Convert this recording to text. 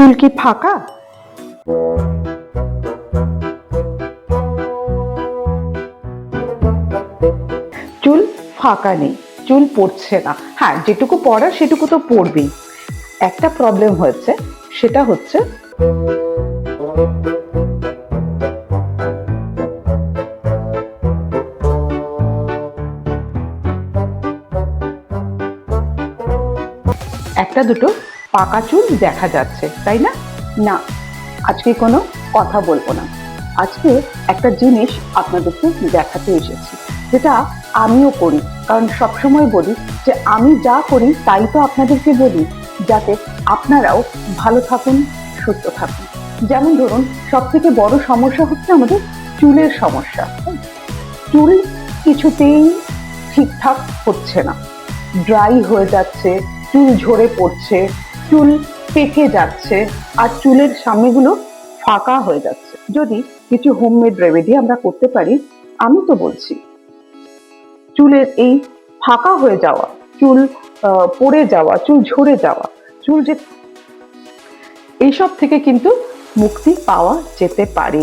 চুল কি ফাঁকা? চুল ফাঁকা নেই, চুল পড়ছে না। হ্যাঁ, যেটুকু পড়ার সেটুকু তো পড়বেই। একটা প্রবলেম হয়েছে, সেটা হচ্ছে একটা দুটো পাকা চুল দেখা যাচ্ছে, তাই না? না, আজকে কোনো কথা বলবো না। আজকে একটা জিনিস আপনাদেরকে দেখাতে এসেছি, যেটা আমিও করি। কারণ সবসময় বলি যে আমি যা করি তাই তো আপনাদেরকে বলি, যাতে আপনারাও ভালো থাকুন, সুস্থ থাকুন। যেমন ধরুন, সব থেকে বড় সমস্যা হচ্ছে আমাদের চুলের সমস্যা। চুল কিছুতেই ঠিকঠাক হচ্ছে না, ড্রাই হয়ে যাচ্ছে, চুল ঝরে পড়ছে, চুল পেকে যাচ্ছে, আর চুলের সামনেগুলো ফাঁকা হয়ে যাচ্ছে। যদি কিছু হোমমেড রেমেডি আমরা করতে পারি, আমি তো বলছি চুলের এই ফাঁকা হয়ে যাওয়া, চুল পড়ে যাওয়া, চুল ঝরে যাওয়া, চুল যে এইসব থেকে কিন্তু মুক্তি পাওয়া যেতে পারে।